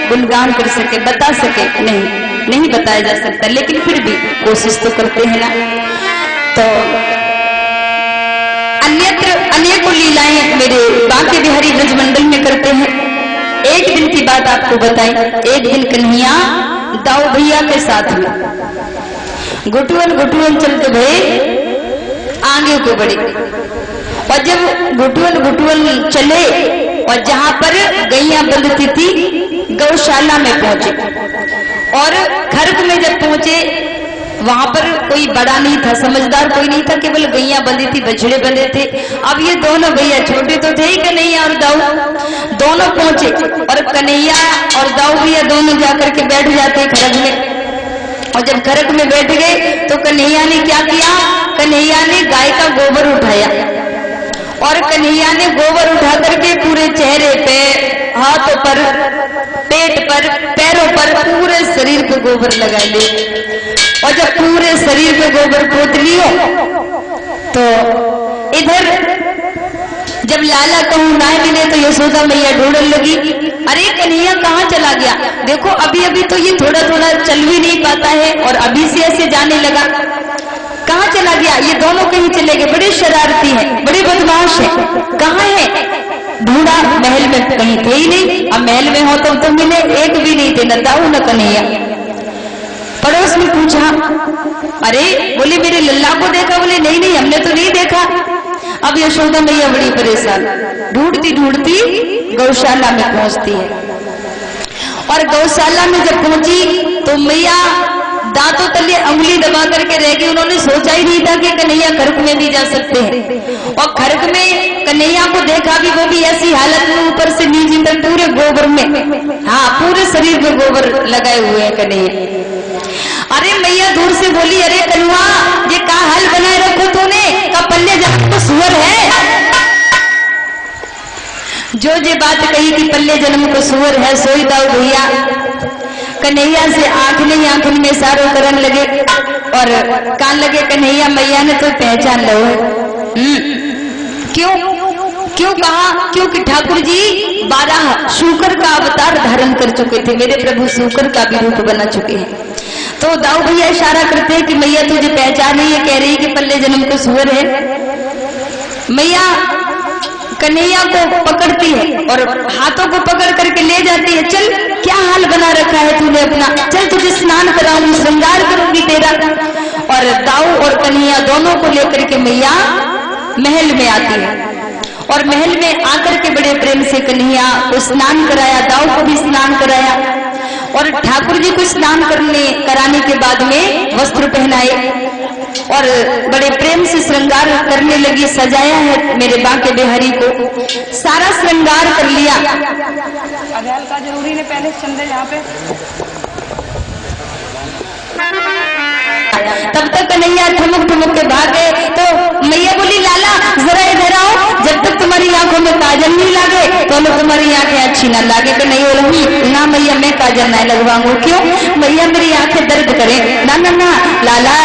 गुणगान कर सके, बता सके, नहीं बताया जा सकता, लेकिन फिर भी कोशिश तो करते हैं ना। तो अन्यत्र अनेकों लीलाएं मेरे बांके बिहारी ब्रजमंडल में करते हैं। एक दिन की बात आपको बताएं, एक दिन कन्हैया दाऊ भैया के साथ में घुटुअन चलते भये आगे को बढ़े, और जब घुटुअन चले और जहां पर गैया बंधती थी गौशाला में पहुंचे, और खर्क में जब पहुंचे वहां पर कोई बड़ा नहीं था, समझदार कोई नहीं था, केवल गैया बंधी थी, बछड़े बंधे थे। अब ये दोनों भैया छोटे तो थे ही, कन्हैया और दाऊ, दोनों पहुंचे और कन्हैया और दाऊ भैया दोनों जाकर के बैठ जाते खरक में। और जब खरक में बैठ गए तो कन्हैया ने क्या किया, कन्हैया ने गाय का गोबर उठाया, और कन्हैया ने गोबर उठा करके पूरे चेहरे पे, हाथों पर, पेट पर, पैरों पर, पूरे शरीर पे गोबर लगा लिए। और जब पूरे शरीर पे गोबर पोत लियो तो इधर जब लाला कहूं ना मिले तो यशोदा मैया ढूंढने लगी, अरे कन्हैया कहाँ चला गया, देखो अभी अभी तो ये थोड़ा थोड़ा चल भी नहीं पाता है और अभी से ऐसे जाने लगा, कहाँ चला गया, ये दोनों कहीं चले गए, बड़े शरारती हैं, बड़े बदमाश हैं, कहाँ है? ढूंढा, महल में कहीं थे ही नहीं। अब महल में हो तो मिले, एक भी नहीं थे, न दाऊ न कन्हैया। पड़ोस में पूछा, अरे बोले मेरे लल्ला को देखा, बोले नहीं हमने तो नहीं देखा। अब यशोदा मैया बड़ी परेशान, ढूंढती ढूंढती गौशाला में पहुंचती है, और गौशाला में जब पहुंची तो मैया दांतों तले अंगुली दबा करके रह गई। उन्होंने सोचा ही नहीं था कि कन्हैया खरक में भी जा सकते हैं, और खरक में कन्हैया को देखा भी, वो भी ऐसी हालत में, ऊपर से नीचे तक पूरे गोबर में, हाँ पूरे शरीर में गोबर लगाए हुए हैं कन्हैया। अरे मैया दूर से बोली, अरे कन्हैया ये क्या हाल बनाए रखो तूने, का पल्ले जन्म को सुअर है? जो ये बात कही कि पल्ले जन्म को सुअर है, सोई दाऊ भैया कन्हैया से आंख नहीं आंखन में इशारो करने लगे और कान लगे, कन्हैया मैया ने तो पहचान लो। क्यों कहा? क्योंकि ठाकुर जी 12 शूकर का अवतार धारण कर चुके थे, मेरे प्रभु शूकर का भी रूप बना चुके हैं। तो दाऊ भैया इशारा करते हैं कि मैया तुझे पहचान नहीं है, कह रही कि पल्ले जन्म को सुअर है। मैया कन्हैया को पकड़ती है और हाथों को पकड़ करके ले जाती है, चल क्या हाल बना रखा है तूने अपना, चल तुझे स्नान कराऊंगी, श्रृंगार करूंगी तेरा। और दाऊ और कन्हैया दोनों को लेकर के मैया महल में आती है, और महल में आकर के बड़े प्रेम से कन्हैया को स्नान कराया, दाऊ को भी स्नान कराया, और ठाकुर जी को स्नान कराने के बाद में वस्त्र पहनाए और बड़े प्रेम से श्रृंगार करने लगी। सजाया है मेरे बांके बिहारी को, सारा श्रृंगार कर लिया। अध्याल का जरूरी ने पहले चंदे यहाँ पे। तब तक कन्हैया ठुमक ठुमक के भागे, तो मैया बोली, लाला जरा इधर आओ, जब तक तुम्हारी आंखों में काजल नहीं लागे तो तुम्हारी आंखें अच्छी ना लागे। तो नहीं बोलूंगी ना मैया, मैं काजल नहीं लगवाऊंगी। क्यों मैया, मेरी आंखें दर्द करें। ना ना ना लाला,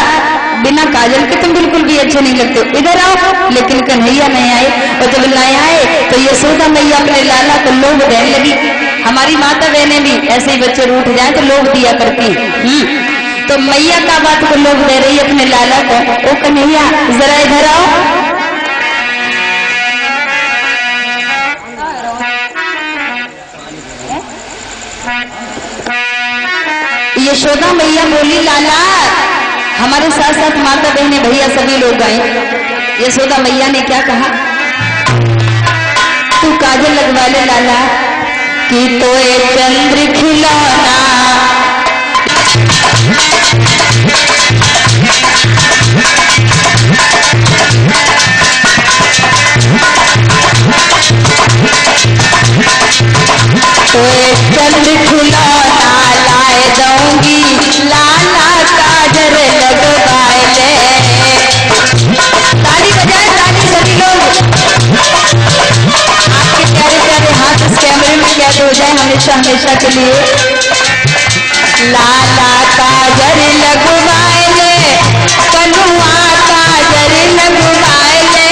बिना काजल के तुम बिल्कुल भी अच्छे नहीं लगते, इधर आओ। लेकिन कन्हैया नहीं आए, और जब नहीं आए तो यशोदा मैया अपने लाला को लोभ देने लगी। हमारी माता बहनें भी ऐसे ही बच्चे रूठ जाए तो लोभ दिया करती, तो मैया का बात को लोभ दे रही अपने लाला को। ओ कन्हैया जरा इधर आओ। यशोदा मैया बोली, लाला हमारे साथ साथ माता बहने भैया सभी लोग आए। यशोदा मैया ने क्या कहा, तू काजल लगवा ले लाला, कि तो ये चंद्र खिलौना तो एक चंद्र खिलौना लाए दूंगी, लाला काजल लगवाए ले। ताली बजाए, ताली सभी लोग। आपके प्यारे प्यारे हाथ इस कैमरे में कैद हो जाए हमेशा हमेशा के लिए। लाला काजल लगवाए ले, कन्हुआ काजल लगवाए ले।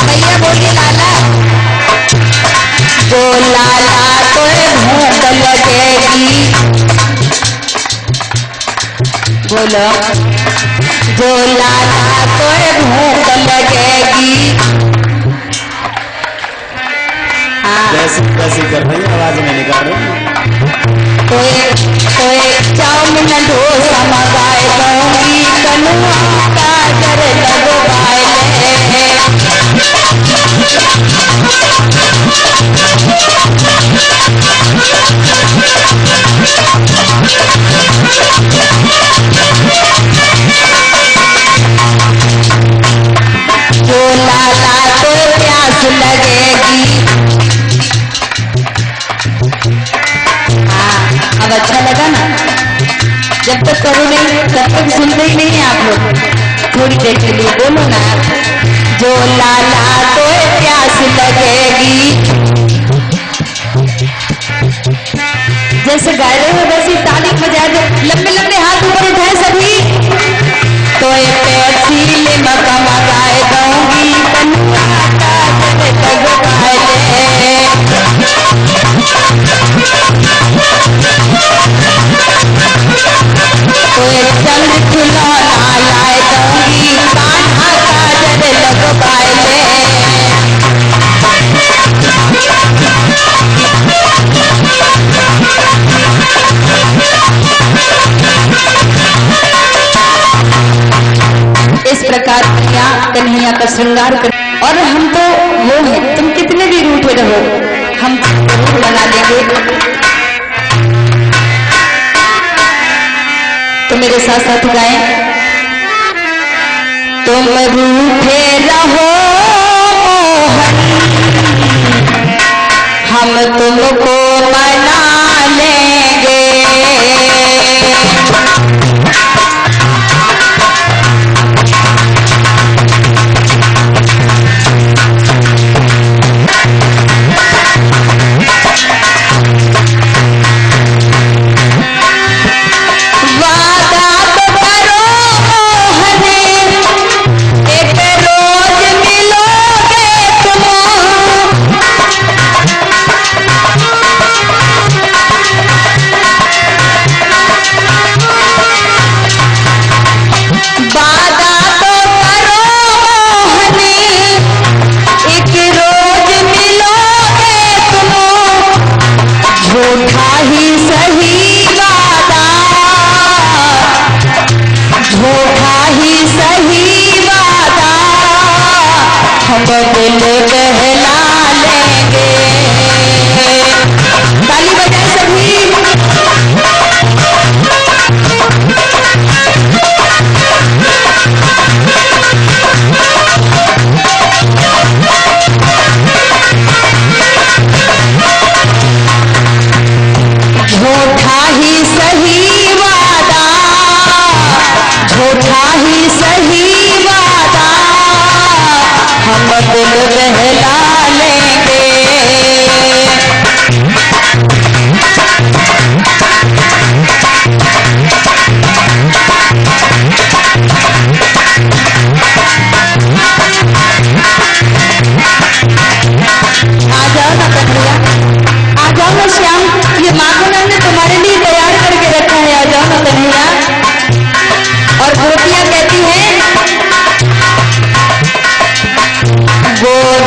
भैया बोलिए लाला। जो लाला को भूख लगेगी, बोलो। जो लाला को भूख लगेगी, कैसी कर रही आवाज में निकाल तो एक चाउमीन डोसा मंगाए दूंगी, कनुआ गाजर लगवाए ले। जो लाला को प्यास लगेगी, अब अच्छा लगा ना? जब तक करो नहीं तब तक सुनते ही नहीं है आप लोग। थोड़ी देर के लिए बोलो ना। जो लाला को प्यास लगेगी, जैसे गा रहे हो वैसे ताली बजा दो, लंबे लंबे हाथ ऊपर उठाए सभी। तो ये पेप्सी ले मंगाए दूंगी, कनुआ गाजर लगवाए ले। तो एक चंद खिलौना लाए दूंगी, कान्हा गाजर लगवाए ले। इस प्रकार कन्हैया का श्रृंगार कर, और हम तो वो है, तुम कितने भी रूठे रहो हम जरूर बना लेंगे। तो मेरे साथ साथ गाएं। तुम रूठे रहो मोहन, हम तुमको मना लेंगे। दिल बहला लेंगे। ताली बजाए सभी। झूठा ही सही वादा, झूठा ही सही वादा, हम दिल बहला लेंगे। आ जाओ ना कन्हैया, आ जाओ ना श्याम, ये माखन ने तुम्हारे लिए तैयार करके रखा है, आ जाओ ना कन्हैया। और गोपियां कहती हैं, गोद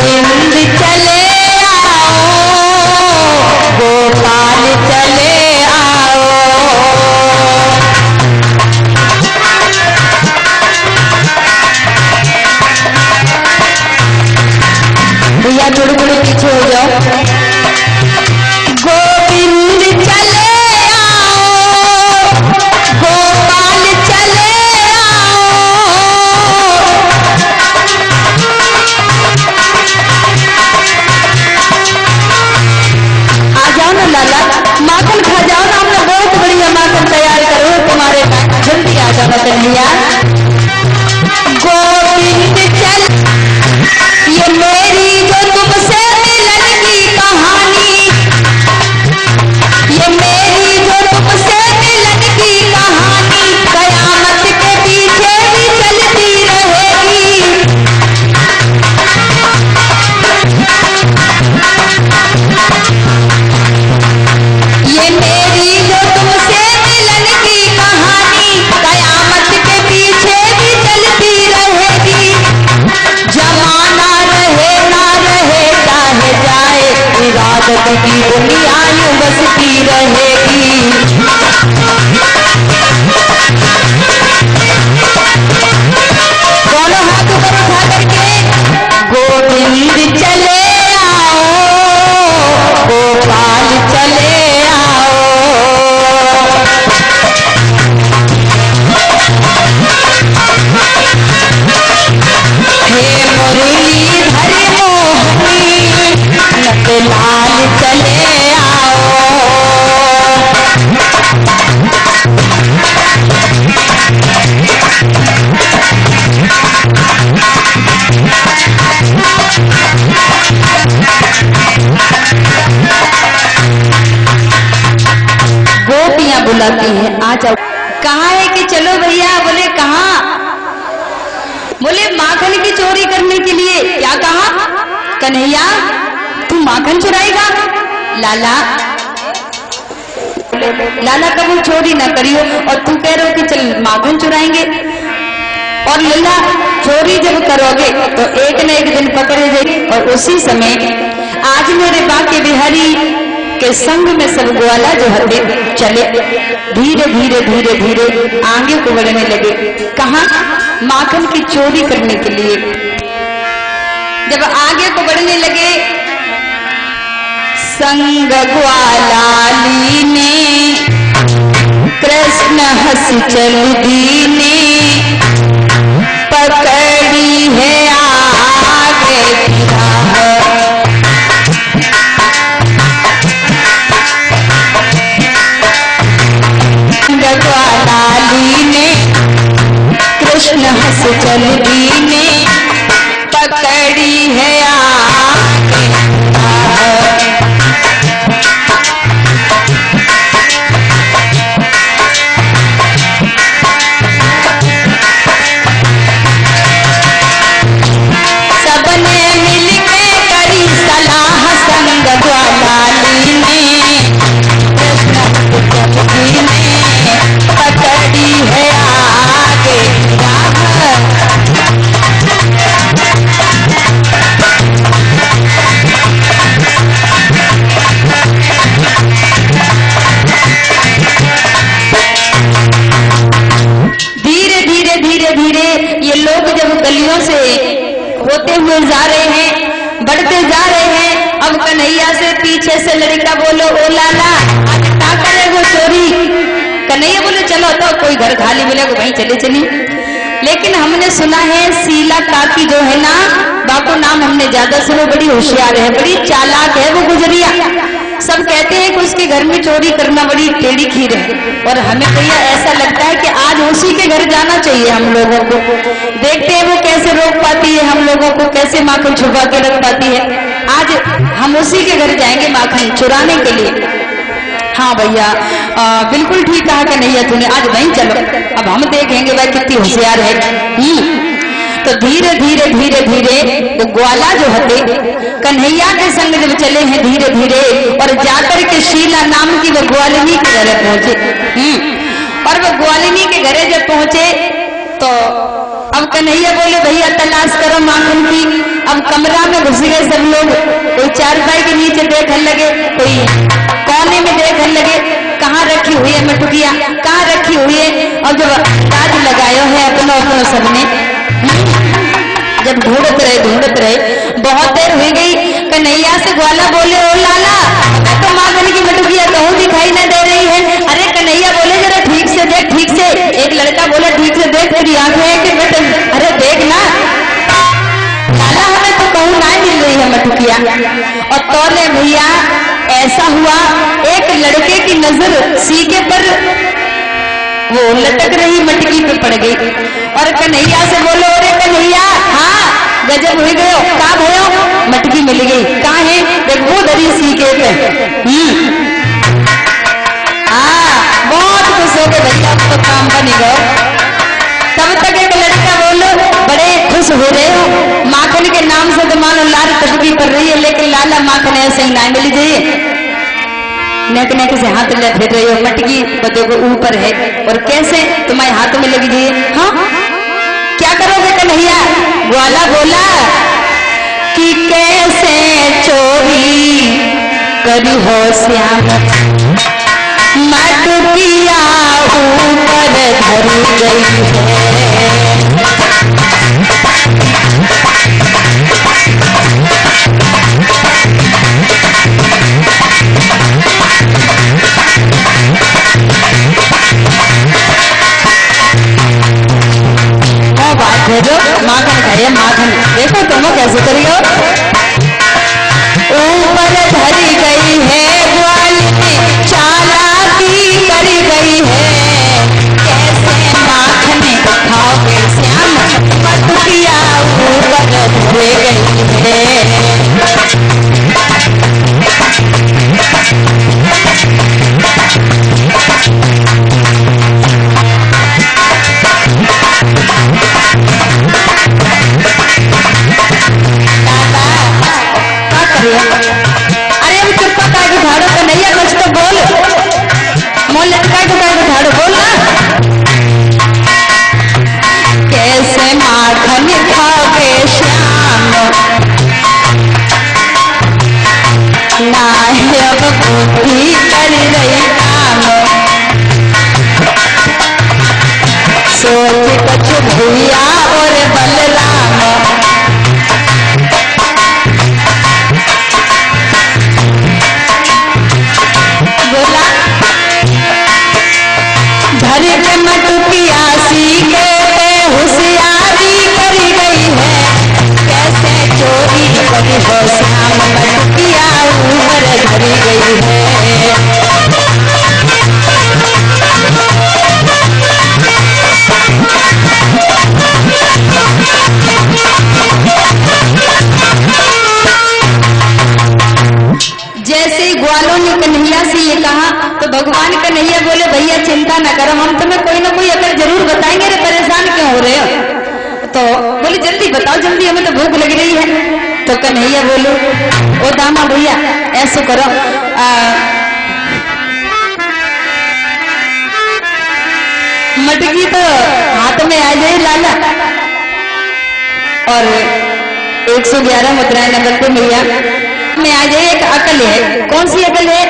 चाहो। कहाँ है कि चलो भैया? बोले कहाँ? बोले माखन की चोरी करने के लिए। क्या कहा? कन्हैया तू माखन चुराएगा? लाला लाला कबूल चोरी ना करियो, और तू कह रहे हो कि चल माखन चुराएंगे। और लल्ला चोरी जब करोगे तो एक न एक दिन पकड़े जाएगी। और उसी समय आज मेरे बाके बिहारी के संग में सब ग्वाला जो हते चले, धीरे धीरे धीरे धीरे आगे को बढ़ने लगे। कहा? माखन की चोरी करने के लिए। जब आगे को बढ़ने लगे, संग ग्वालाली ने कृष्ण हंस चल दीने, पकड़ी है आगे ग्वालाली ने कृष्ण हंस चल दीने, पकड़ी है आगे जा रहे हैं, बढ़ते जा रहे हैं। अब कन्हैया से पीछे से लड़का बोलो, ओ लाला आज क्या करेगो चोरी? कन्हैया बोले चलो तो कोई घर खाली मिलेगा वहीं चले चली। लेकिन हमने सुना है शीला काकी जो है ना, बापू नाम हमने ज्यादा सुनो, बड़ी होशियार है, बड़ी चालाक है वो गुजरिया। सब कहते हैं कि उसके घर में चोरी करना बड़ी टेढ़ी खीर है। और हमें भैया ऐसा लगता है कि आज उसी के घर जाना चाहिए हम लोगों को। देखते हैं वो कैसे रोक पाती है हम लोगों को, कैसे माखन छुपा के रख पाती है। आज हम उसी के घर जाएंगे माखन चुराने के लिए। हाँ भैया बिल्कुल ठीक कहा कन्हैया तूने, आज वहीं चलो, अब हम देखेंगे भाई कितनी होशियार है। तो धीरे धीरे धीरे धीरे वो ग्वाला जो हते कन्हैया के संग जब चले हैं धीरे धीरे, और जाकर के शीला नाम की वो ग्वालिनी के घरे पहुंचे। और वो ग्वालिनी के घरे जब पहुंचे तो अब कन्हैया बोले भैया तलाश करो माखन की। अब कमरा में घुस गए सब लोग, कोई चारपाई के नीचे देखने लगे, कोई कोने में देखने लगे, कहाँ रखी हुई है मटुकिया, कहाँ रखी हुई है। और जब ताज लगायो है अपनो अपनो सबने, जब ढूंढते रहे बहुत देर हो गई। कन्हैया से ग्वाला बोले, ओ लाला तो माखन की मटुकिया कहूँ दिखाई न दे रही है। अरे कन्हैया बोले जरा ठीक से देख, ठीक से। एक लड़का बोला ठीक से देख, तेरी आंखें है कि बेटे? अरे देख ना लाला, हमें तो कहूँ ना मिल रही है मटुकिया। और तौले भैया ऐसा हुआ, एक लड़के की नजर सीके पर वो लटक रही मटकी पे पड़ गई। और कन्हैया से बोलो, अरे कन्हैया हाँ गजब हुई गयो, का भयो? मटकी मिल गई, कहाँ है? देख वो धरी सीके पे। हाँ बहुत खुश हो गए भैया, तो काम बनी गयो। तब तक एक लड़का बोलो, बड़े खुश हो रहे हो, माखन के नाम से तो मानो लाल टपकी पड़ रही है, लेकिन लाला माखन ऐसे ना मिल जाइए। नेक नेक से हाथ ले फिर रही हो, मटकी बदे को ऊपर है और कैसे तुम्हारे हाथ में लगी जाइए। हाँ क्या करोगे कन्हैया? ग्वाला बोला कि कैसे चोरी करी हो श्याम, मटकिया ऊपर धरी गई है। माखन खाइए माखन, देखो तुम कैसे करियो। ऊपर धरी गई है ग्वालिनी, चालाकी करी गई है, कैसे माखन खाओगे श्याम, मटकिया ऊपर धरी गई है। भैया चिंता न करो, हम तुम्हें कोई ना कोई अगर जरूर बताएंगे। अरे परेशान क्यों हो रहे हो? तो बोले जल्दी बताओ, जल्दी, हमें तो भूख लग रही है। तो कन्हैया बोलो, ओ दामा भैया ऐसे करो, मटकी तो हाथ में आ जाए लाला, और 111 मुद्राएं नंबर पे भैया में आ जाए। एक अकल है, कौन सी अकल है?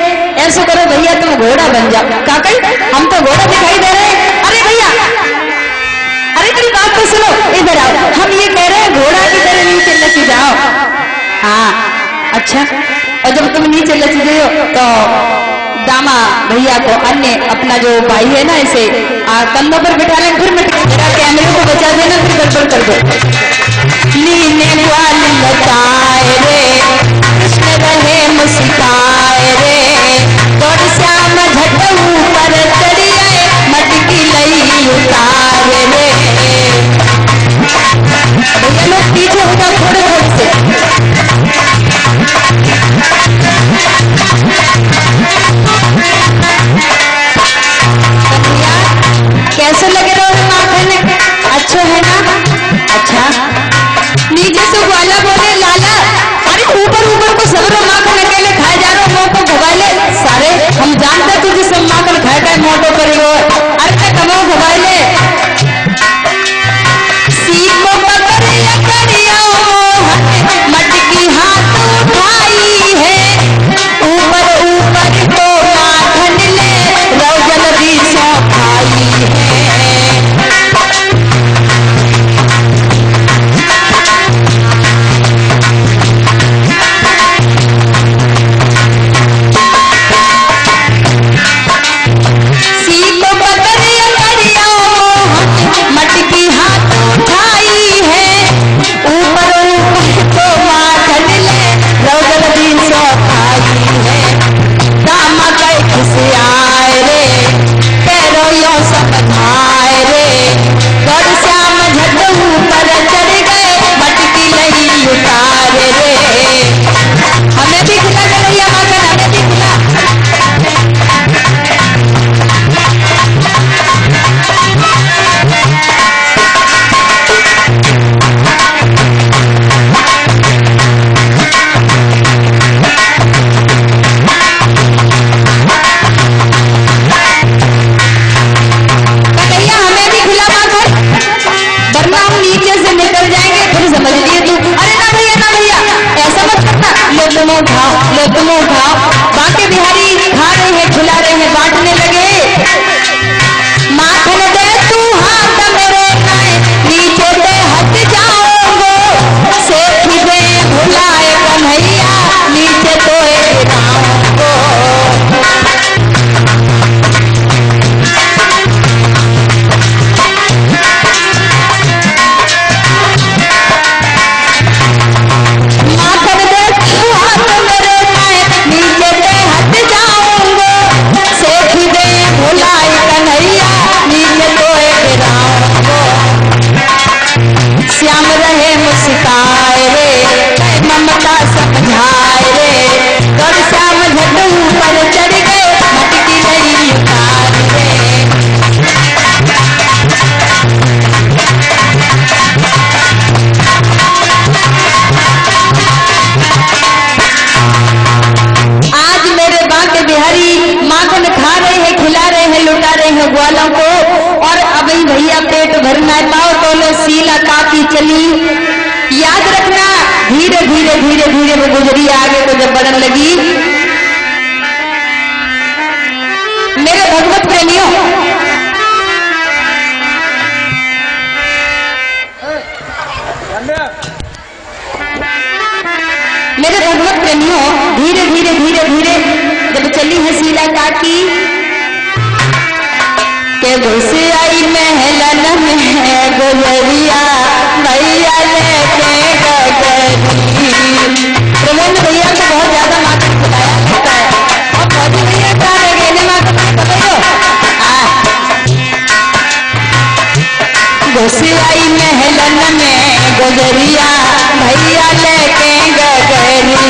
ऐसा करो भैया तुम घोड़ा बन जाओ। काकल हम तो घोड़ा दिखाई दे रहे हैं। अरे भैया, अरे मेरी बात तो सुनो, इधर आओ, हम ये कह रहे हैं घोड़ा की तरह नीचे लच जाओ। हाँ अच्छा, और जब तुम नीचे लच गए हो तो दामा भैया को अन्य अपना जो भाई है ना इसे कंधों पर बिठा लें, फिर कैमरे को बचा देना, फिर गड़बड़ कर दो। लीने वाले लताए रे, कृष्ण रहे मुस्काए रे, तोड़ श्याम झट ऊपर चढ़ी आए, मटकी लई उतारे रे। भैया लोग पीछे हो जाओ थोड़े थोड़े से। कैसे लगे रहो माखन? अच्छा है ना? अच्छा, नीचे से वाला बोले लाला, अरे ऊपर ऊपर को सब माखन अकेले खाए जा रहे हो, मुंह को घबाले सारे, हम जानते तुझे सब माखन खाए खाए मोटो करी हो। अरे कमाओ घबाले, सीखो पकड़िया करिया मटकी हाथ उठाई है, ऊपर ऊपर को माखन ले रो जल्दी सो खाई है। सीखो पकड़िया करिया मटकी हाथ उठाई है, ऊपर ऊपर को माखन ले रो जल्दी सो खाई है। दामा कई किसे आए रे, पैरो यो समझाए रे, गौर श्याम झट ऊपर चढ़ गए, मटकी लही उतारे रे। हमें भी खिला कन्हैया माखन, हमें भी खिला। कन्हैया हमें भी खिला माखन, वरना हम नीचे से निकल जाएंगे, फिर समझ लिए तू। अरे ना भैया, ना भैया, ऐसा मत करना, लो तुम उठाओ, लो तुम उठाओ। बांके बिहारी खा रहे हैं, खिला रहे हैं, बांटने लगे। माखन दे तू हाथ मेरे नाए, नीचे से हट जाओगे, सेठ दे भुलाए कन्हैया, नीचे तो गिराओगे। माखन दे तू हाथ मेरे नाए, नीचे से हट जाओगे, सेठ दे भुलाए कन्हैया, नीचे तो गिराओगे। श्याम रहे मुस्काए रे, ममता समझाए रे, गौर श्याम झट ऊपर चढ़ गए, मटकी लई उतारे रे। आज मेरे बांके बिहारी माखन खा रहे हैं, खिला रहे हैं, लुटा रहे हैं ग्वालों को, और अभी भैया पेट भरना पाओ तो लो सीला काकी चली। याद रखना, धीरे धीरे धीरे धीरे वो गुजरी, आगे को जब बढ़ने लगी। मेरे भगवत प्रेमियों, मेरे भगवत प्रेमियों, धीरे धीरे धीरे धीरे जब चली है शीला काकी, के घुस आई महलन में गुजरिया, भैया लेके गगरी। प्रमोद भैया को बहुत ज्यादा माखन खिलाया जाता है, और मोदी भैया क्या लगे माखन बताइयो। घुस आई महलन में गुजरिया, भैया लेके गगरी।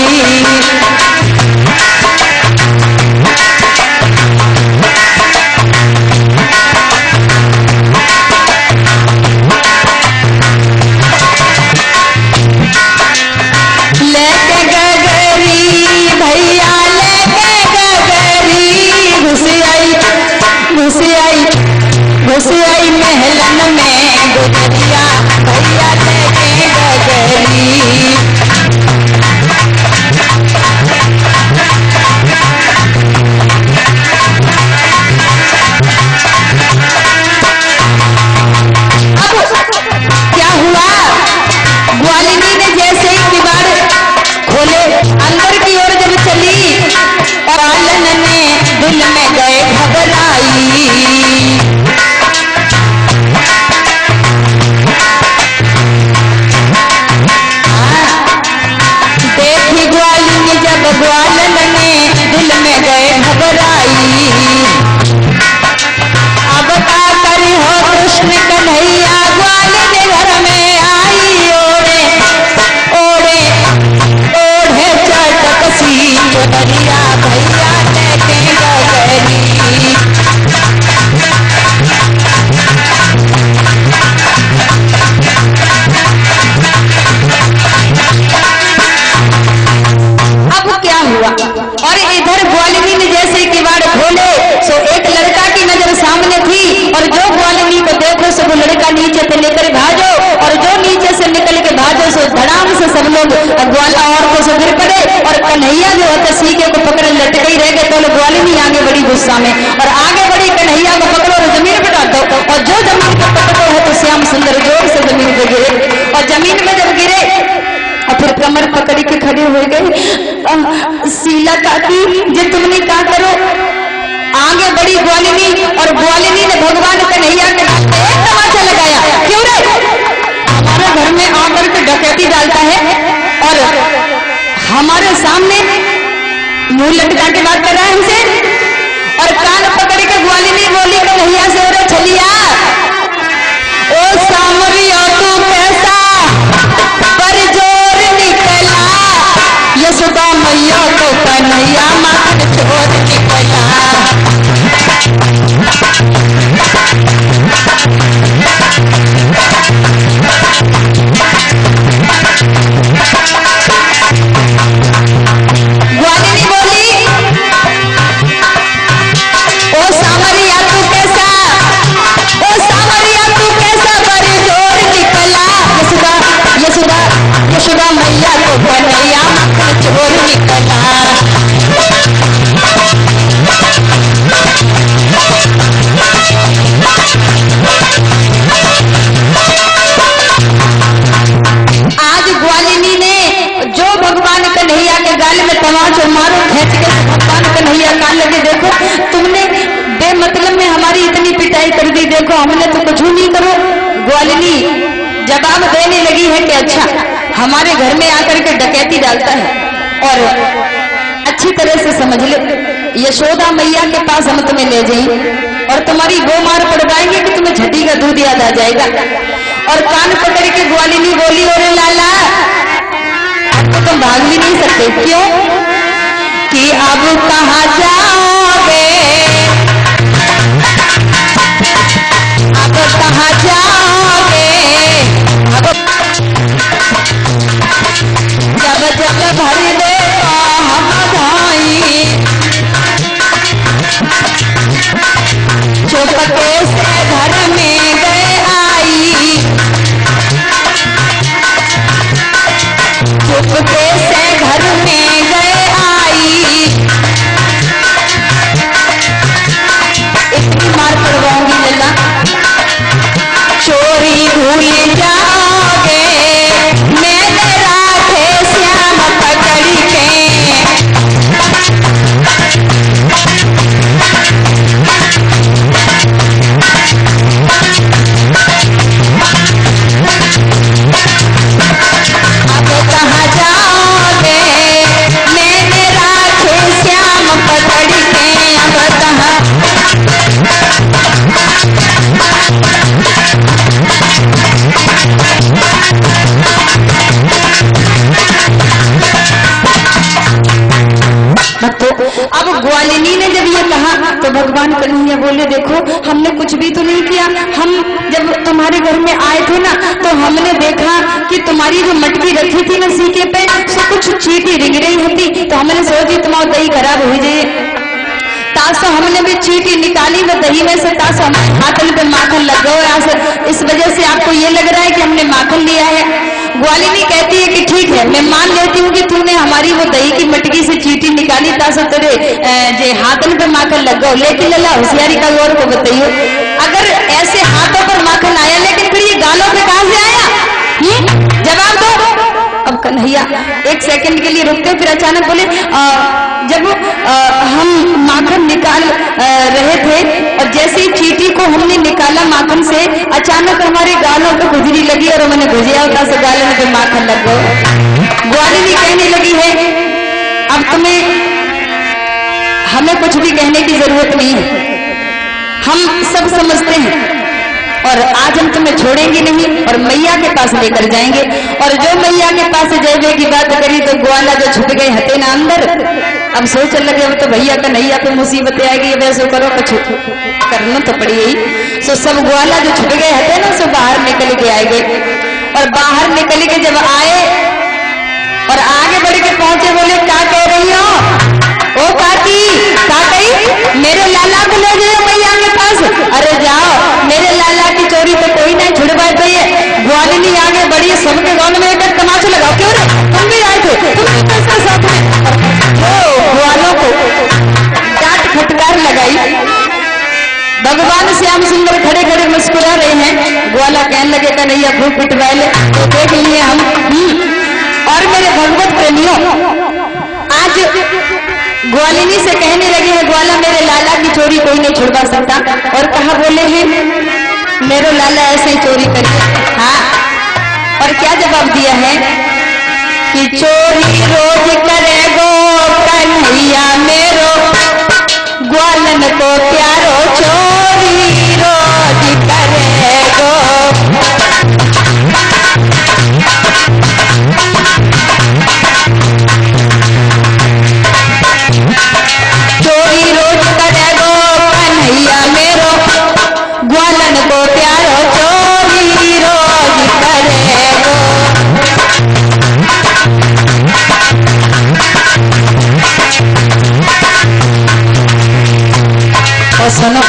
का नीचे से लेकर भाजो, और जो नीचे से निकल के भाजो सो धड़ाम से सब लोग ग्वाला औरतों से गिर पड़े, और कन्हैया जो होता सीखे को पकड़े लटके ही रह गए। तो ग्वाली नहीं आगे बढ़ी गुस्सा में, और आगे बढ़ी कन्हैया को पकड़ो और जमीन पर डाल दो, और जो जमीन पर पकड़ो है तो श्याम सुंदर जोर से जमीन पे गिरे, और जमीन में जब गिरे और फिर कमर पकड़ के खड़े हो गए। शीला काकी जे तुमने क्या करो, आगे बढ़ी ग्वालिनी, और ग्वालिनी ने भगवान कन्हैया के नाम पे एक तमाचा लगाया। क्यों रे, हमारे घर में आकर के डकैती डालता है और हमारे सामने मुंह लटका के बात कर रहा है हमसे, और कान पकड़ के ग्वालिनी बोली कन्हैया से, अरे छलिया ओ सामरिया तू कैसा पर जोर निकला, यशोदा मैया को कन्हैया माखन चोर निकला। ग्वालिनी बोली ओ सामरिया तू कैसा, ओ सामरिया तू कैसा पर जोर निकला, यशोदा यशोदा यशोदा मैया को कन्हैया माखन चोर निकला। आज ग्वालिनी ने जो भगवान कन्हैया के गाल में तमाचा मारो खींच के, भगवान कन्हैया कान लगे, देखो तुमने बेमतलब में हमारी इतनी पिटाई कर दी, देखो हमने तो कुछ नहीं करो। ग्वालिनी जवाब देने लगी है कि अच्छा हमारे घर में आकर के डकैती डालता है, और अच्छी तरह से समझ ले, यशोदा मैया के पास हम तुम्हें ले जाएंगे और तुम्हारी गो मार पड़वाएंगे कि तुम्हें झटी का दूध याद आ जाएगा। और कान पकड़ के ग्वालिनी बोली, अरे लाला अब तो तुम भाग भी नहीं सकते, क्यों कि अब कहाँ जाओगे, अब कहाँ जाओगे, अब जब जब भर दे हम भाई, चुपके से घर में गए आई, चुपके से घर में गए आई, इतनी मार पड़वाऊंगी लल्ला, चोरी भूल जाओगे, मैंने राखे श्याम पकड़ के, अब कहाँ जाओगे, मैंने राखे श्याम पकड़ के, अब कहाँ तो अब ग्वालिनी ने जब ये कहा तो भगवान कन्हैया बोले, देखो हमने कुछ भी तो नहीं किया, हम जब तुम्हारे घर में आए थे ना तो हमने देखा कि तुम्हारी जो मटकी रखी थी ना सीके पे तो कुछ चीटी रिंग रही थी, तो हमने सोची तुम्हारा दही खराब हो जाए, तासो हमने भी चीटी निकाली वो दही में से, तासो हमारे हाथन पे माखन लग गया, इस वजह से आपको ये लग रहा है कि हमने माखन लिया है। ग्वालिनी कहती है कि ठीक है, मैं मान लेती हूँ कि तूने हमारी वो दही की मटकी से चीटी निकाली, तासो तेरे जे हाथन पे माखन लग गया, लेकिन लल्ला होशियारी का गौर को बताइए, अगर ऐसे हाथों पर माखन आया लेकिन फिर ये गालों पे कहां से आया, जवाब दो। अब कन्हैया एक सेकंड के लिए रुकते, फिर अचानक बोले, जब हम माखन निकाल रहे थे और जैसे ही चीटी को हमने निकाला माखन से, अचानक हमारे गालों पे गुजरी लगी और मैंने गुजिया से गालों पे माखन लग गया। ग्वालिनी कहने लगी है, अब तुम्हें हमें कुछ भी कहने की जरूरत नहीं है, हम सब समझते हैं, और आज हम तुम्हें छोड़ेंगे नहीं और मैया के पास लेकर जाएंगे। और जो मैया के पास जयबे की बात करी तो ग्वाला जो छुप गए हते ना अंदर, अब सोचने लगे अब तो भैया कन्हैया पे मुसीबतें आएगी, वैसे करो कुछ करना तो पड़ी ही। सो सब ग्वाला जो छुप गए हते ना सो बाहर निकल के आएंगे, और बाहर निकल के जब आए और आगे बढ़ के पहुंचे, बोले क्या कह रही हो, ओ काकी क्या कही, मेरे लाला को ले जाओ मैया के पास, अरे जाओ, मेरे लाला की चोरी तो कोई नहीं दो पिटवाले तो देख लिए हम। और मेरे भगवत प्रेमियों, आज ग्वालिनी से कहने लगे हैं ग्वाला मेरे लाला की चोरी कोई नहीं छुड़वा सकता। और कहा बोले हैं मेरे लाला ऐसे ही चोरी करिए। हाँ, और क्या जवाब दिया है कि चोरी रोज करेगो कन्हैया मेरो, ग्वालन को प्यारो चोरी रोज करेगो। चोरी रोज करेगो कन्हैया मेरो, ग्वालन को प्यारो चोरी रोज करेगो। और सुनो,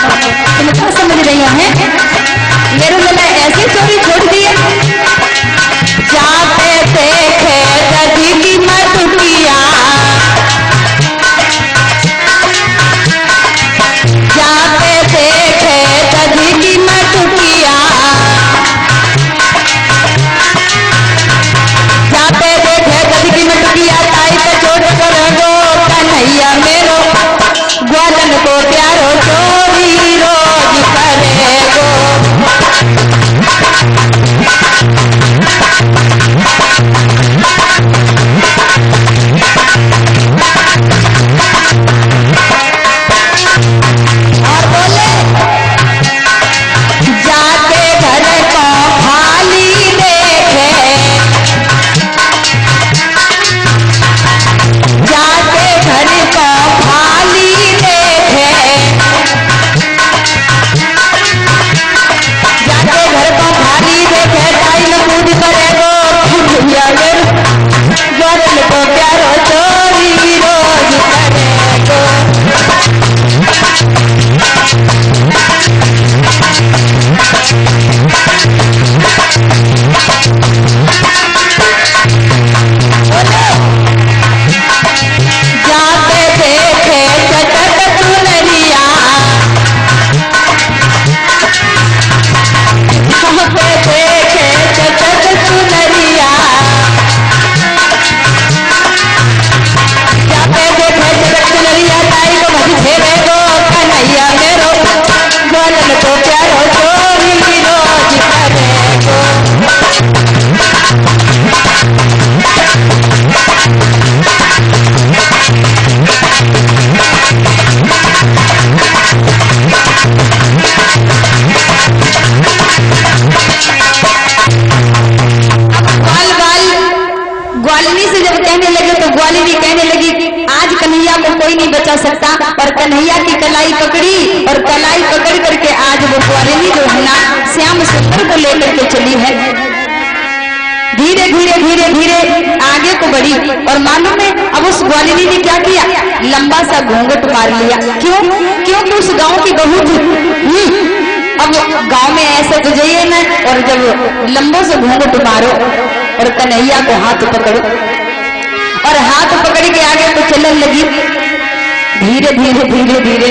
तुम क्या समझ रही हैं? मेरे लाला ऐसे चोरी छोड़ दिए, जाते देखे दधी की मधुकिया, जाते देखे दधी की मधुकिया, जाते देखे दधी की मधुकिया, ताई पे चोट करेगो कन्हैया मेरो, ग्वालन को प्यारो चोरी रोज करेगो। और बोले जाके घर को खाली देखे, जाके घर को खाली देखे, जाके घर को खाली देखे, ताई में कूद करेगो कन्हैया मेरो, ग्वालन को प्यारो चोरी रोज करेगो। जाते देखे चटक चुनरिया, जाते देखे चटक चुनरिया, जाते देखे चटक चुनरिया, ताई को भज फेरेगो कन्हैया मेरो, ग्वालन को प्यारो चोरी रोज करेगो। ग्वालिनी से जब कहने लगे तो ग्वालिनी कहने लगी आज कन्हैया को कोई नहीं बचा सकता। और कन्हैया की कलाई पकड़ी और कलाई पकड़ करके आज वो ग्वालिनी जो है ना श्याम सुंदर को लेकर के चली है। धीरे धीरे धीरे धीरे आगे को बढ़ी और मालूम है अब उस ग्वालिनी ने क्या किया, लंबा सा घूंघट मार लिया। क्यों? क्योंकि उस गांव की बहू थी। अब गांव में ऐसे तो जाइए ना, और जब लंबो से घूंघट मारो और कन्हैया को हाथ पकड़ो और हाथ पकड़ के आगे को चलने लगी धीरे धीरे धीरे धीरे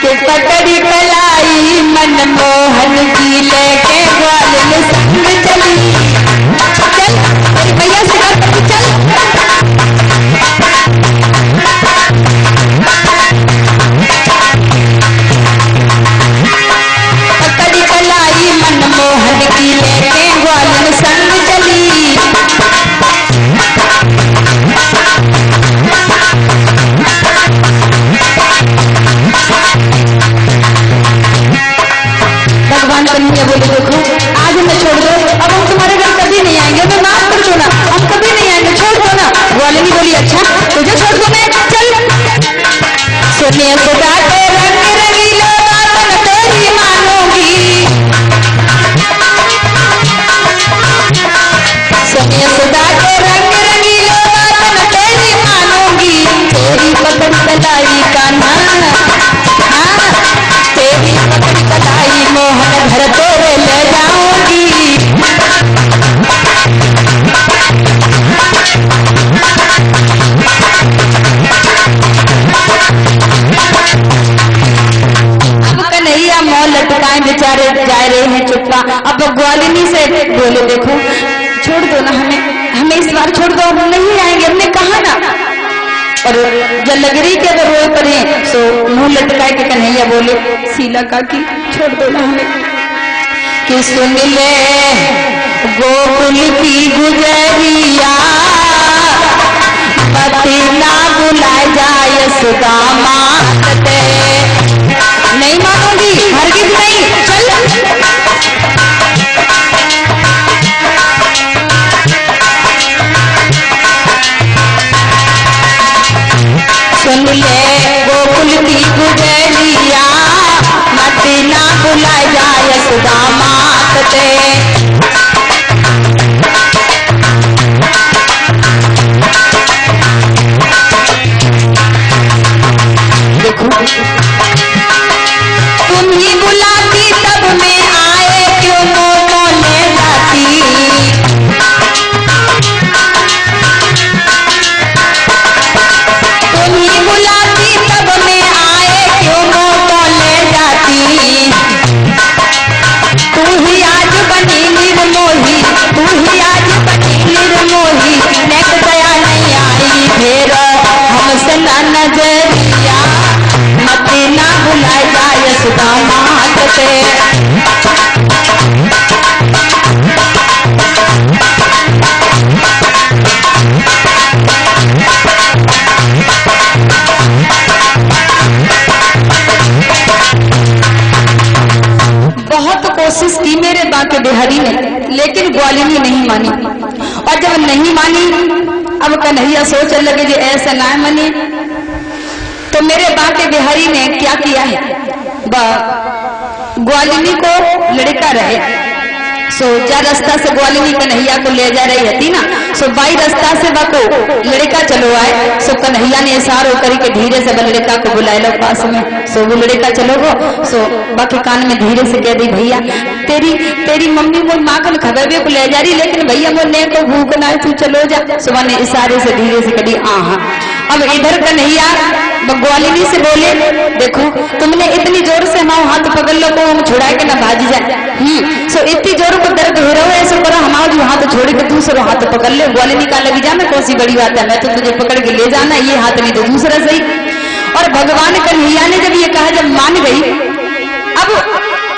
के पकड़ी कलाई मनमोहन की लेके ग्वालिन संग चली। चल मेरी भैया से बात करती, चल पकड़ी कलाई मनमोहन की लेके ग्वालिन संग चली। भगवान कन्हैया बोले देखो आज हमें छोड़ दो, अब हम तुम्हारे घर कभी नहीं आएंगे, मैं माफ कर दो ना, हम अब ग्वालिनी से बोले देखो छोड़ दो ना, हमें इस बार छोड़ दो, हम नहीं आएंगे, हमने कहा ना। और जलगरी के अगर रोए पड़े सो मुंह लटका के कन्हैया बोले शीला काकी छोड़ दो ना हमें। कि सुन ले गोकुल की गुजरिया पति ना बुलाए जाए सुदामा, नहीं मानोगी हरगिज नहीं, चल। सुन ले गोकुल की गुजरिया मत ना बुलाए जाए सुदामा ते। देखो तुम ही बुलाती तब मैं आए, क्यों मोले जाती। तुम ही बुलाती तब मैं आए, क्यों मोले जाती। तू ही आज बनी निर्मोही, तू ही आज बनी निर्मोही, नेक दया नहीं आई फिर हमसे ना नजरिया मत ना बुलाए जाए सुदामा ते। बहुत कोशिश की मेरे बाके बिहारी ने, लेकिन ग्वालिनी नहीं मानी। और जब नहीं मानी अब कन्हैया सोचने लगे जो ऐसा ना मानी तो मेरे बाके बिहारी ने क्या किया है, ग्वालिनी को लड़का रहे सो जा रास्ता से ग्वालिनी कन्हैया को ले जा रही थी ना, सो बाई रास्ता से बाको लड़का चलो आए। सो कन्हैया ने इशारो करके धीरे से लड़का को बुलाए लो पास में। सो वो लड़का चलो गो, सो बाकी कान में धीरे से कह दी भैया तेरी मम्मी वो माखन खबे को ले जा रही, लेकिन भैया वो ने को भूख ना, तू चलो जा। सुबह ने इशारे से धीरे से कही हाँ। अब इधर कन्हैया ग्वालिनी से बोले देखो तुमने इतनी जोर से हमारा हाथ पकड़ लो को हम छुड़ा के ना भाजी जाए। सो इतनी जोर को दर्द हो रहा है, ऐसा करो हमारा जो हाथ छोड़ के दूसरा हाथ पकड़ ले। ग्वालिनी का लगी जा, मैं कौन सी बड़ी बात है, मैं तो तुझे पकड़ के ले जाना, ये हाथ नहीं तो दूसरा सही। और भगवान कन्हैया ने जब ये कहा, जब मान गई, अब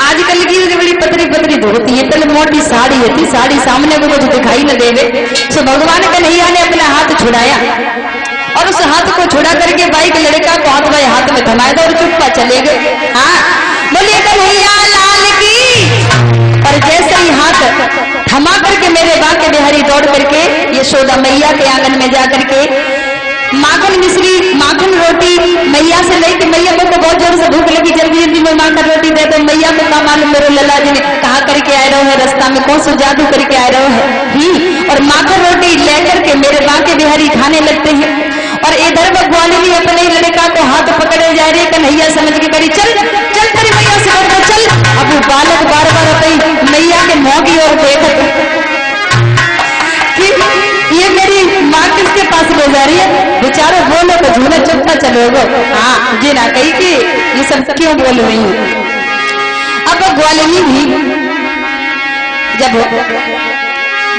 आजकल की जो बड़ी पतरी पतरी धोती है, पहले मोटी साड़ी होती, साड़ी सामने को कुछ दिखाई न देवे। सो भगवान कन्हैया ने अपना हाथ छुड़ाया और उस हाथ को छुड़ा करके बाई के लड़का को हाथ भाई हाथ में थमाया था और चुप्पा चले गए। हाँ बोलिए कन्हैया लाल की। और जैसे ही हाथ थमा करके मेरे बाके बिहारी दौड़ करके यशोदा मैया के आंगन में जा करके माखन मिश्री माखन रोटी मैया से लेके, मैया को बहुत जोर से भूख लगी, जल्दी जल्दी में माखन रोटी दे दो। मैया को का मालूम मेरे लला जी ने कहा करके आए रहो है, रास्ता में कौन सा जादू करके आए रहो है। और माखन रोटी लेकर के मेरे बाके बिहारी खाने लगते हैं। और इधर ग्वालिनी अपने लड़का को हाथ पकड़े जा रही है। कन्हैया समझ के करी चल चल तेरी मैया से बढ़ चल। अब वो बालक बार बार अपनी मैया के मुंह की ओर देख ये मेरी माँ किसके पास ले जा रही है, बेचारो बोलो तो झूले चुपता चलोगे। हाँ जी ना कही कि ये सब क्यों बोल रही हूँ। अब ग्वालिनी भी जब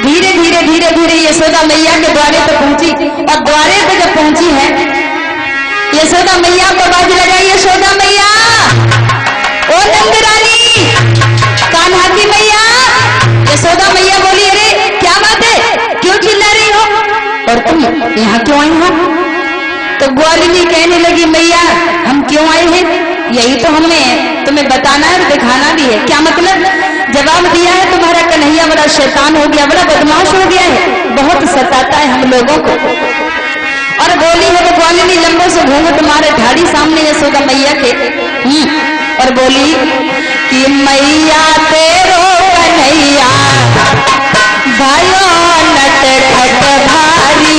धीरे धीरे धीरे धीरे यशोदा मैया के द्वारे पर पहुंची, और द्वारे पर जब पहुंची है यशोदा मैया को बाज लगाई, यशोदा मैया ओ नंदरानी कान्हा की मैया। यशोदा मैया बोली अरे क्या बात है, क्यों चिल्ला रही हो और तुम यहाँ क्यों आई हो। तो ग्वालिनी कहने लगी मैया हम क्यों आए हैं, यही तो हमने तुम्हें बताना है और दिखाना भी है। क्या मतलब, जवाब दिया है तुम्हारा कन्हैया बड़ा शैतान हो गया, बड़ा बदमाश हो गया है, बहुत सताता है हम लोगों को। और बोली है वो ग्वालिनी लंबो से घूंघट मारे ठाड़ी सामने यशोदा मैया के, और बोली कि मैया तेरो कन्हैया भयो नट खट भारी।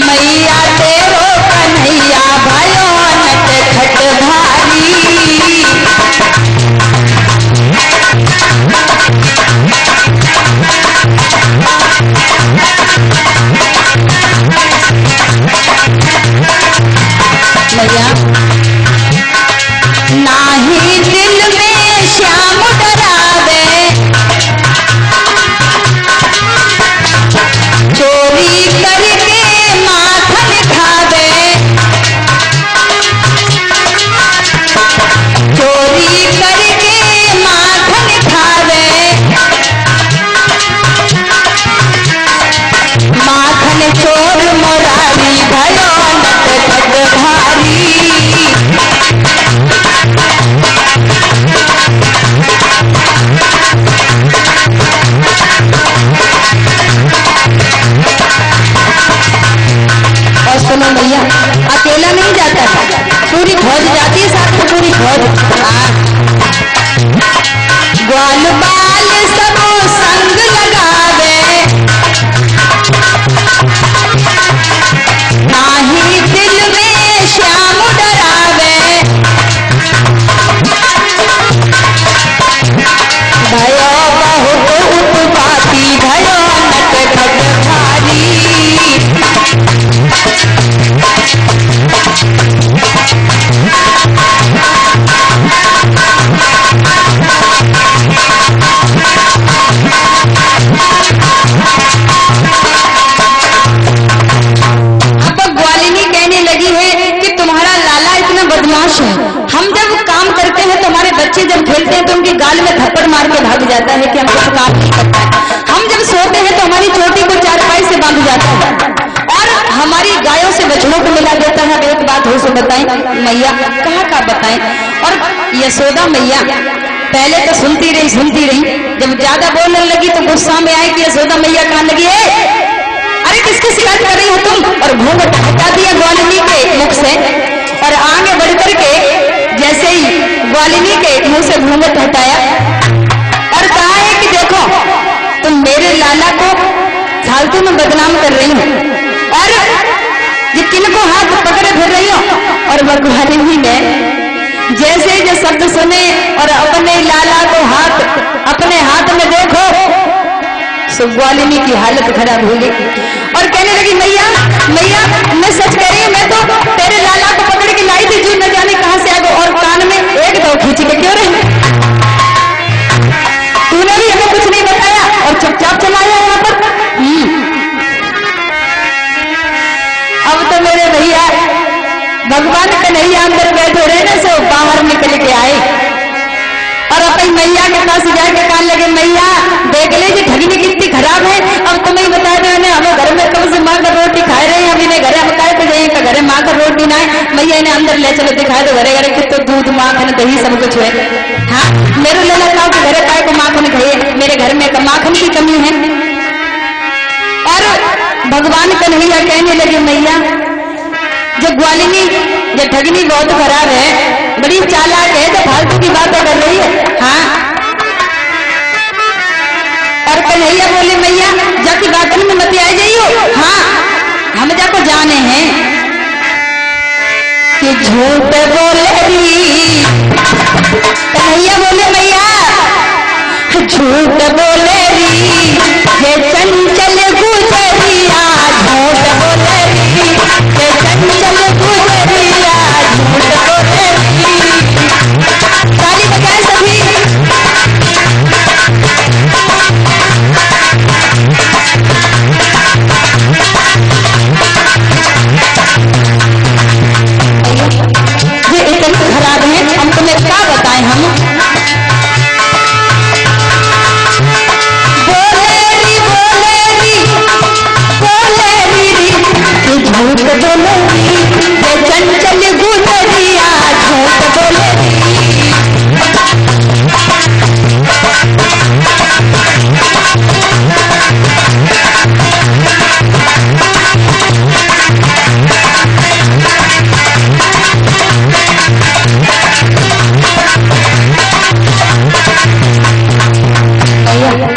मैया तेरो कन्हैया भयो नट खट भारी। सुनो मैया, अकेला नहीं जाता है, पूरी फौज जाती है साथ में, पूरी फौज। ग्वाल बाल सब संग लगावे, नाही दिल में श्याम डरावे, भयो बहुत उत्पाती, भयो नट खट भारी। हम जब काम करते हैं तो हमारे बच्चे जब खेलते हैं तो उनके गाल में थप्पड़ मार के भाग जाता है कि हमको काम नहीं करता है। हम जब सोते हैं तो हमारी चोटी को चारपाई से बांध जाता है और हमारी गायों से बछड़ों को मिला देता है। एक बात हो सो बताएं मैया, कहाँ बताएं। और यशोदा मैया पहले तो सुनती रही, जब ज्यादा बोलने लगी तो गुस्सा में आए कि यशोदा मैया कहने लगी, अरे किसकी शिकायत कर रही हो तुम, और घूंघट हटा दिया ग्वालिनी के मुख से और आगे बढ़ करके जैसे ही ग्वालिनी के मुंह से घूंघट हटाया और कहा है कि देखो तुम मेरे लाला को फालतू में बदनाम कर रही हो और ये किनको हाथ पकड़े फिर रही हो। और ग्वालिनी ने जैसे जो शब्द सुने और अपने लाला को अपने हाथ में देखो, सो ग्वालिनी की हालत खराब हो गई और कहने लगी, मैया मैं सच कह रही हूँ, मैं तो तेरे लाला को पकड़ के लाई थी, जो न जाने कहां से आ गए और कान में एक दो खींच के क्यों रही, तूने भी हमें कुछ नहीं बताया और चुपचाप चला आया यहाँ पर। अब तो मेरे भैया भगवान कन्हैया अंदर बैठे रहे ना, सो बाहर निकल के आए और अपनी मैया के पास जाके कहने लगे, मैया देख ले जी ठगनी कितनी खराब है, अब तुम्हें ही बता दो, हमें घर में कब से माँ का रोटी खाए रहे हैं, अभी ने घरे बताए तो जाइए का घरे माँ का रोटी ना है, मैया इन्हें अंदर ले चलो दिखाए दो, घरे घरे कितने दूध माखन दही सब कुछ है। हाँ मेरे लेना खाओ कि घरे पाए को माखन खाइए, मेरे घर में माखन की कमी है। और भगवान कन्हैया कहने लगे, मैया जो ग्वालिनी जो ठगनी बहुत खराब है, बड़ी चालाक है, तो फालतू की बातें कर रही है। हाँ और कन्हैया बोले, मैया जाके बातन में मत आ जाइयो, हाँ हम जाको जाने हैं कि झूठ बोले रही। कन्हैया बोले, मैया झूठ बोले रही, ये चंचल गुजरिया झूठ बोले रही, ये चंचल गुजरिया झूठ बोले रही। ताली बजाए सभी। ये इतनी खराब है, हम तुम्हें क्या बताएं। हम झूठ बोलेगी, ये चंचल गुजरिया झूठ बोलेगी।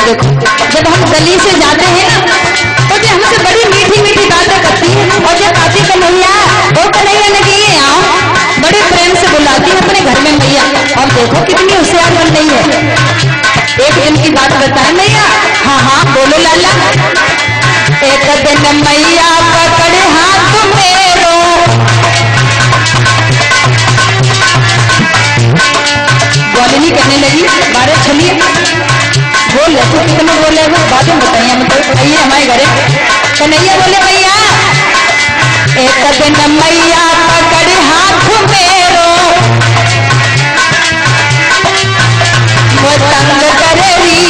देखो जब हम गली से जाते हैं ना तो जो हमसे बड़ी मीठी मीठी बातें करती है और जब आती कन्हैया, वो कन्हैया लगी आओ, बड़े प्रेम से बुलाती है अपने घर में मैया, और देखो कितनी होशियार बन रही है। एक दिन की बात बताए मैया। हाँ बोलो लाला। एक दिन मैया पकड़े हाथ मेरो, ग्वालिनी कहने लगी, बारे चलिए बोल रहे तो कितने बोले वो बातें बताइए, मतलब आइए हमारे घरे। कन्हैया बोले, भैया एक दिन मैया पकड़े हाथ मेरो, वो तंग करेगी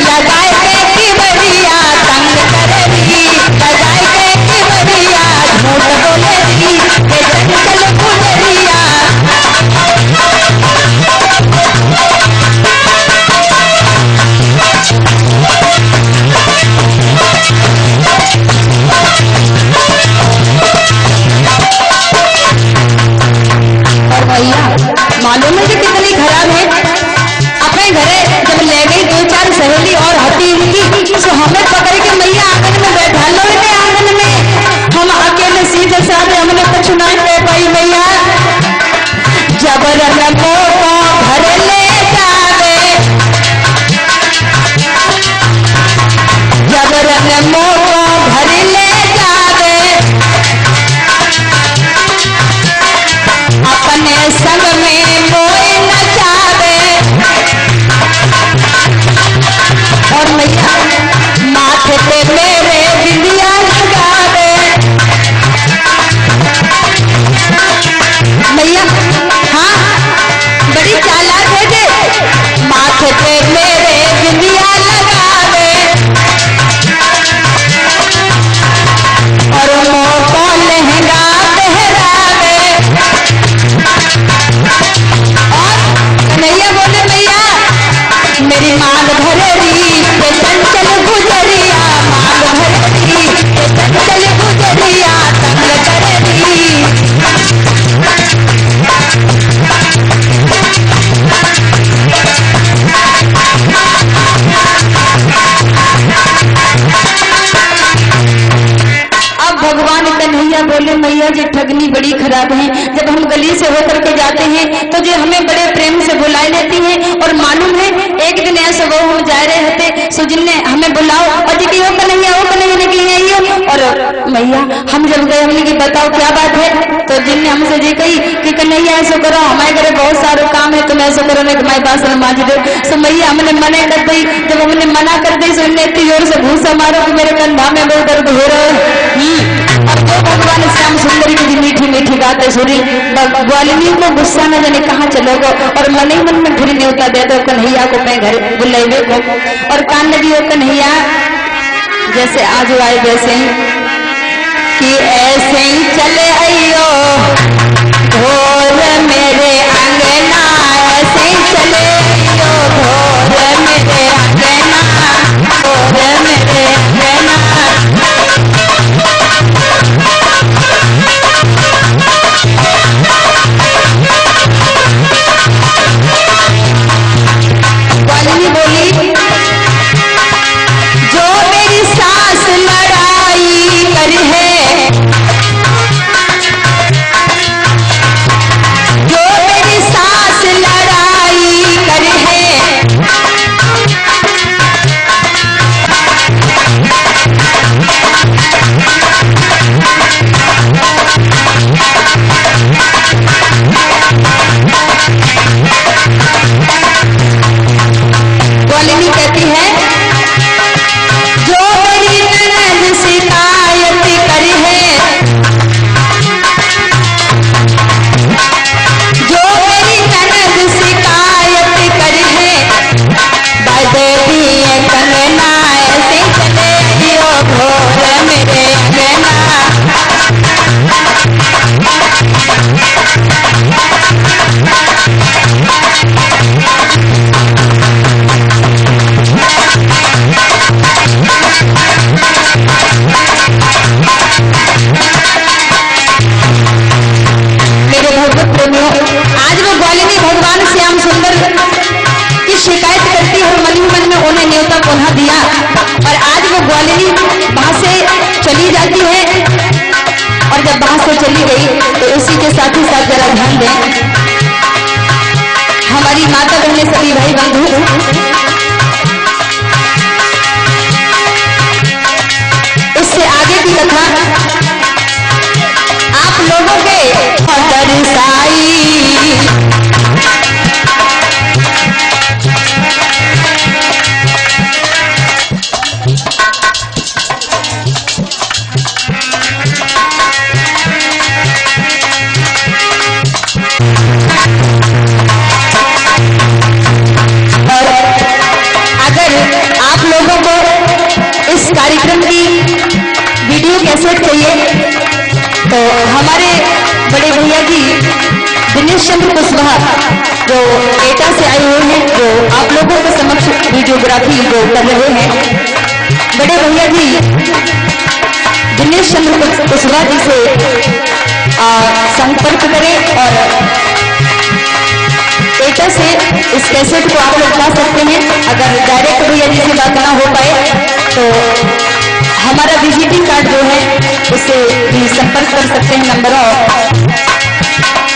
लगाए के की बढ़िया, तंग करेगी लगाए के की बढ़िया, झूठ बोलेगी ये चंचल गुजरिया। भैया जी ठगनी बड़ी खराब है। जब हम गली से होकर के जाते हैं तो जो हमें बड़े प्रेम से बुला लेती हैं। और मालूम है एक दिन ऐसा वो हम जा रहे थे, सुजिन ने हमें बुलाओ और जी की कन्हैया निकली आई हो। और भैया हम जब गए हमने की बताओ क्या बात है, तो जिन ने हमसे जी कही कि कन्हैया ऐसा करो, हमारे घर बहुत सारे काम है, तुम ऐसा करो नहीं तुम्हारे पास नमाज दे। सो भैया हमने मना कर दी। जब हमने मना कर दी तो इतनी जोर से भूसा मारो कि मेरे कंधा में बहुत दर्द हो रहा है। और वो भगवान श्याम सुंदरी की मीठी मीठी बातें सुनी, ग्वालिनी को गुस्सा न जाने कहाँ चलोगे। और मन ही मन में फिर न्योता दे दो कन्हैया को मैं घर बुलाइबे को। और कान लगी हो कन्हैया जैसे आज आए वैसे ही कि ऐसे ही चले आइयो ढोल मेरे अंगना, ऐसे ही चले आइयो ढोल मेरे अंगना, ढोल मेरे अंगना। ग्वालिनी बोली जो मेरी सास लड़ाई कर है, जो मेरी सास लड़ाई कर है, ग्वालिनी कहती है जो मेरी ननद शिकायत करी है, जो मेरी ननद शिकायत करी है, बदली कंगना ऐसे चले दियो घोर मेरे अंगना। मेरे भगवत प्रेमियों, आज वो ग्वालिनी भगवान श्याम सुंदर की शिकायत करती है और मन ही मन में उन्हें न्योता पुनः दिया। और आज वो ग्वालिनी वहां से चली जाती है। और जब वहां से चली गई तो इसी के साथ ही साथ जरा ध्यान दें हमारी माता बहने सभी भाई बंधु, इससे आगे की कथा आप लोगों के दरसाई। अगर आप लोगों को इस कार्यक्रम की वीडियो कैसेट चाहिए तो हमारे बड़े भैया जी दिनेश चंद्र कुशवाहा जो एटा से आए हुए हैं, जो आप लोगों के समक्ष वीडियोग्राफी जो कर रहे हैं, बड़े भैया जी दिनेश चंद्र कुशवाहा जी से संपर्क करें और एटा से इस कैसेट को आप लोग पा सकते हैं। अगर डायरेक्ट भैया जी से बात ना हो पाए तो हमारा विजिटिंग कार्ड जो है उससे भी संपर्क कर सकते हैं, नंबर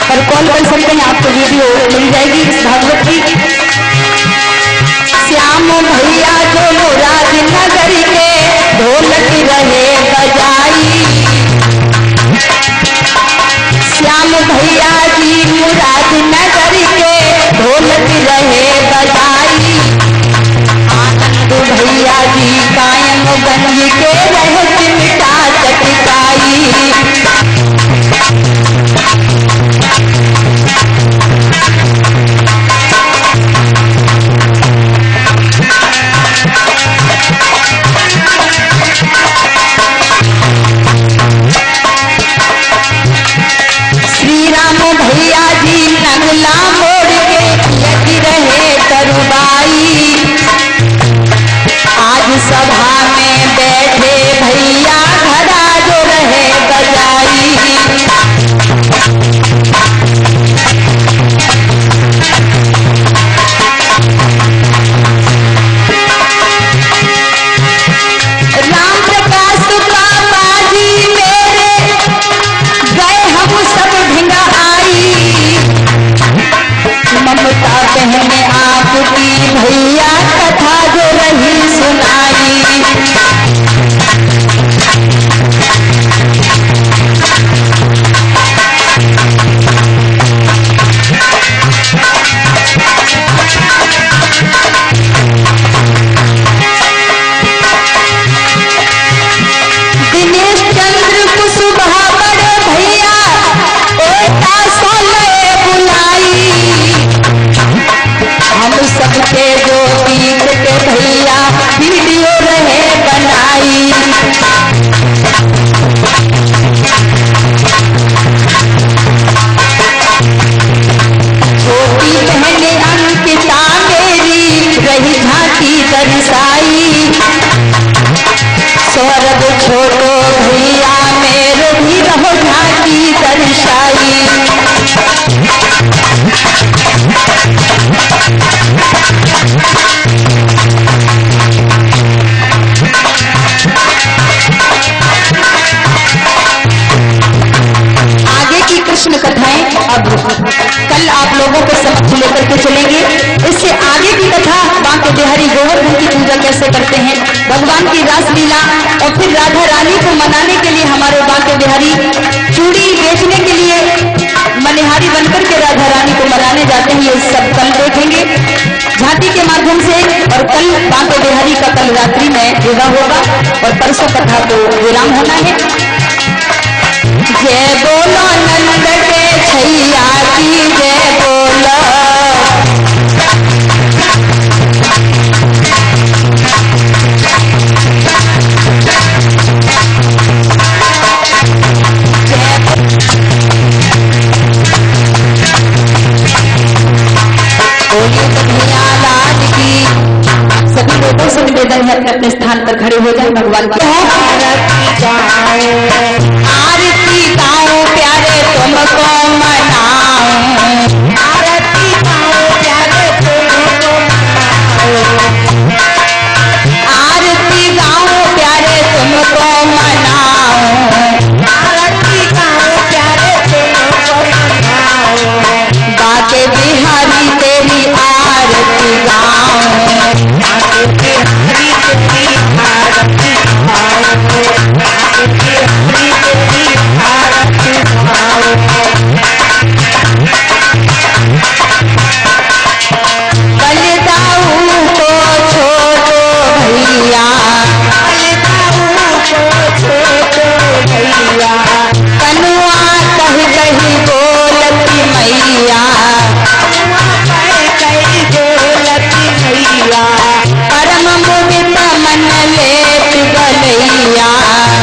पर कॉल कर सकते हैं, आपको वीडियो मिल जाएगी इस भागवत की। श्याम भैया जो मुराद नगर के ढोलक रहे बजाई, श्याम भैया जी मुराद नगर के ढोलक रहे बजाई, आनंद भैया जी कायमगंज के रहे चिमटा चटकाई। श्री राम भैया जी नगला मोड़ के लगी रहे करुबाई, आज सभा में बैठे भैया आपको लेकर के चलेंगे। इससे आगे की कथा बांके बिहारी गोवर्धन की पूजा कैसे करते हैं, भगवान की रासलीला और फिर राधा रानी को मनाने के लिए हमारे बांके बिहारी चूड़ी बेचने के लिए मनिहारी बनकर के राधा रानी को मनाने जाते हैं। ये सब कल देखेंगे झांकी के माध्यम से। और कल बांके बिहारी का कल रात्रि में विवाह होगा और परसों कथा को विराम होना है। जय बोलो नंद के छैया की जय बोलो, सभी लोगों से निवेदन है अपने अपने स्थान पर खड़े हो जाए। भगवान की आरती गाओ प्यारे तुमको मनाओ, आरती गाओ प्यारे तुमको मनाओ, आरती गाओ प्यारे तुमको मनाओ, आरती गाओ प्यारे तुमको मनाओ, बांके बिहारी तेरी आरती गाओ, बांके बिहारी तेरी आरती गाओ, बांके बिहारी तेरी आरती गाओ। बलिदाऊ को छोड़ो भैया, बलिदाऊ को छोड़ो भैया, कनुआ कही कही बोलती मैया, कही बोलती मैया, परम मुदित मन लेत गलैया,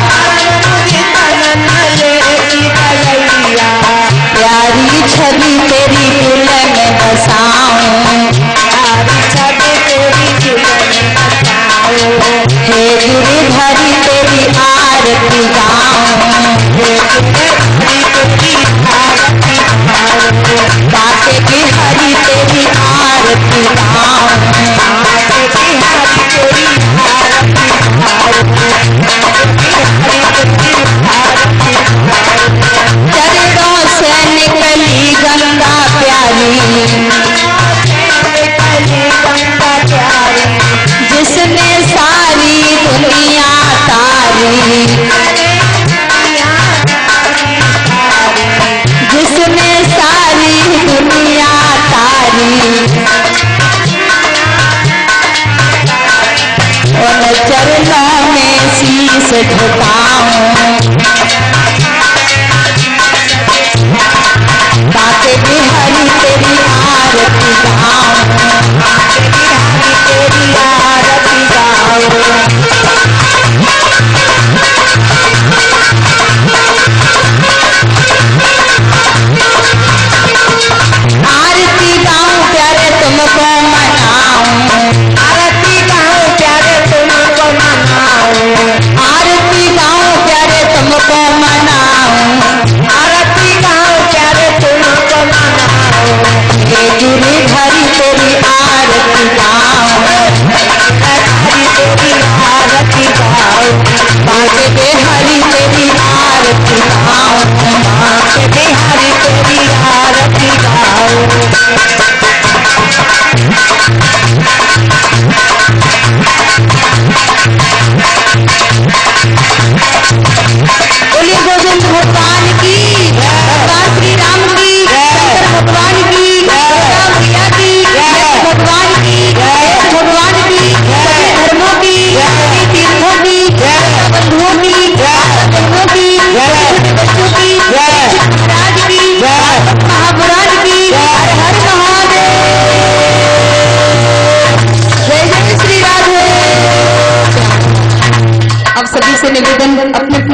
परम मुदित मन लेत गलैया, प्यारी छवि तेरी दिल में बसाऊं, प्यारी छवि तेरी दिल में बसाऊं, हे गिरधरी तेरी आरती गाऊं, हे गिरधरी तेरी आरती गाऊं, बांके बिहारी तेरी आरती गाऊं, बांके बिहारी तेरी आरती गाऊं, बांके बिहारी तेरी आरती गाऊं। चरणों से निकली गंगा प्यारी, निकली गंगा प्यारी, जिसने सारी दुनिया तारी, जिसने सारी दुनिया तारी, उन चरणों में शीश झुकाऊं, बांके बिहारी तेरी आरती गाऊं, बांके बिहारी तेरी आरती गाऊं। आरती गाऊं प्यारे तुमको मनाऊं, आरती गाऊं प्यारे तुमको मनाऊं, आरती गाऊं प्यारे तुमको मनाऊं, आरती गाऊं प्यारे तुमको मनाऊं, हे गिरधरी तेरी आरती गाऊं, गिरधरी तेरी आरती गाऊं, बांके बिहारी तेरी आरती गाऊं, बांके बिहारी तेरी आरती गाऊं।